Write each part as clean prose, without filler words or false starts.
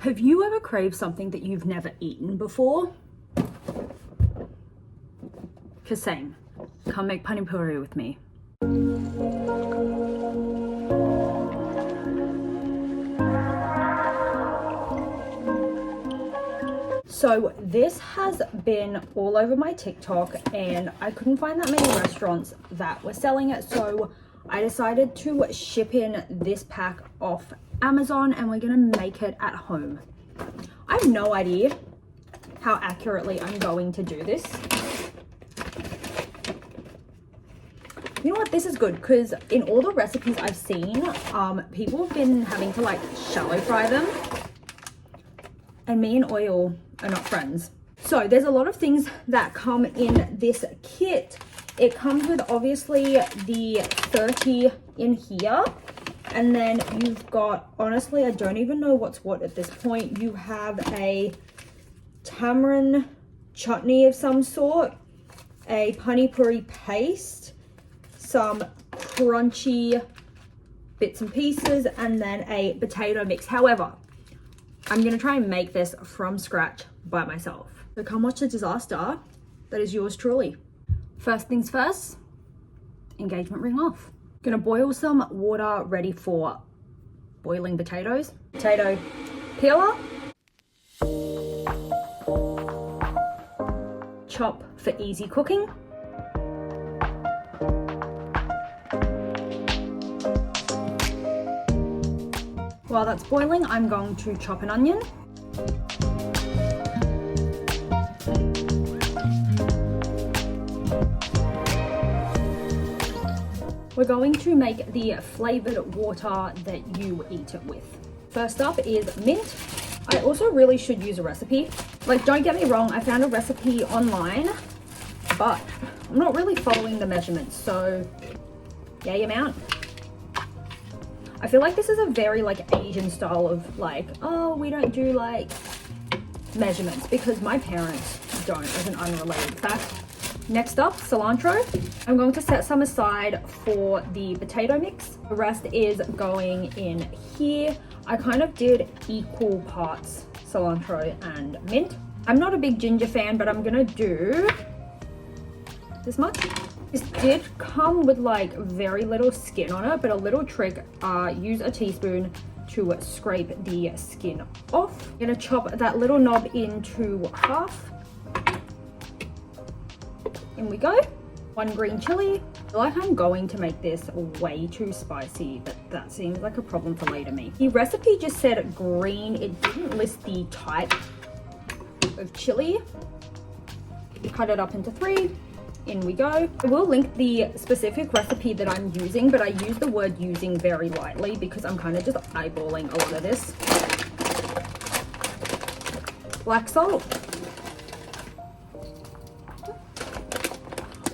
Have you ever craved something that you've never eaten before? Cause same. Come make Pani Puri with me. So this has been all over my TikTok and I couldn't find that many restaurants that were selling it, so I decided to ship in this pack off Amazon and we're gonna make it at home. I have no idea how accurately I'm going to do this. You know what, this is good because in all the recipes I've seen, people have been having to like shallow fry them, and me and oil are not friends. So there's a lot of things that come in this kit. It comes with obviously the 30 in here, and then you've got, honestly I don't even know what's what at this point. You have a tamarind chutney of some sort, a Pani Puri paste, some crunchy bits and pieces, and then a potato mix. However, I'm gonna try and make this from scratch by myself. So come watch the disaster that is yours truly. First things first, engagement ring off. Gonna boil some water ready for boiling potatoes. Potato peeler. Chop for easy cooking. While that's boiling, I'm going to chop an onion. We're going to make the flavored water that you eat it with. First up is mint. I also really should use a recipe. Like, don't get me wrong, I found a recipe online, but I'm not really following the measurements, so yay amount. I feel like this is a very like Asian style of like, oh, we don't do like measurements, because my parents don't, as an unrelated fact. Next up, cilantro. I'm going to set some aside for the potato mix. The rest is going in here. I kind of did equal parts cilantro and mint. I'm not a big ginger fan, but I'm gonna do this much. This did come with like very little skin on it, but a little trick, use a teaspoon to scrape the skin off. I'm gonna chop that little knob into half. In we go. 1 green chili. I feel like I'm going to make this way too spicy, but that seems like a problem for later me. The recipe just said green. It didn't list the type of chili. Cut it up into 3. In we go. I will link the specific recipe that I'm using, but I use the word using very lightly because I'm kind of just eyeballing a lot of this. Black salt.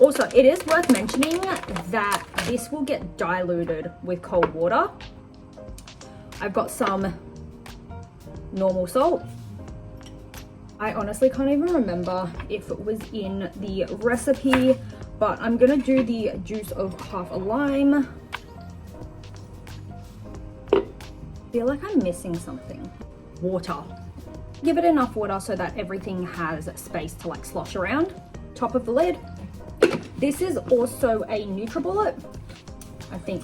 Also, it is worth mentioning that this will get diluted with cold water. I've got some normal salt. I honestly can't even remember if it was in the recipe, but I'm gonna do the juice of half a lime. I feel like I'm missing something. Water. Give it enough water so that everything has space to like slosh around. Top of the lid. This is also a NutriBullet, I think.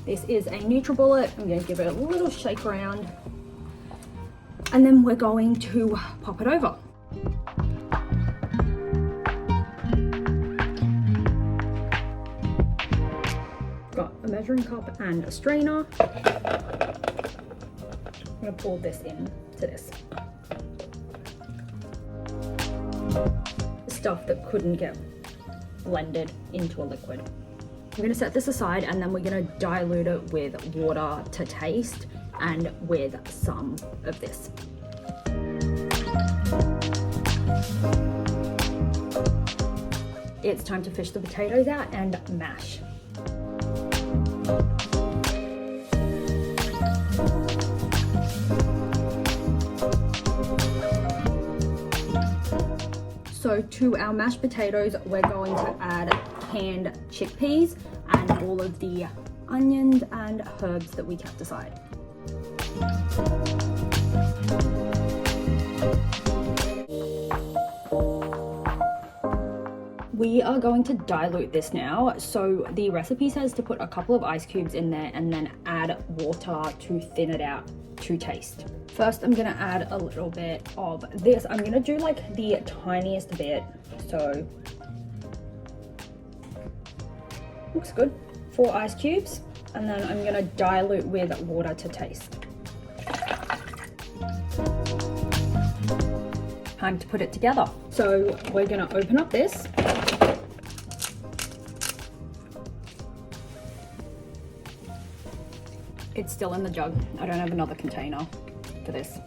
This is a NutriBullet. I'm gonna give it a little shake around, and then we're going to pop it over. Got a measuring cup and a strainer. I'm gonna pour this in to this. Stuff that couldn't get blended into a liquid. I'm gonna set this aside and then we're gonna dilute it with water to taste and with some of this. It's time to fish the potatoes out and mash. So to our mashed potatoes, we're going to add canned chickpeas and all of the onions and herbs that we kept aside. We are going to dilute this now. So the recipe says to put a couple of ice cubes in there and then add water to thin it out to taste. First, I'm gonna add a little bit of this. I'm gonna do like the tiniest bit. So, looks good. 4 ice cubes, and then I'm gonna dilute with water to taste. Time to put it together. So we're gonna open up this. It's still in the jug. I don't have another container for this.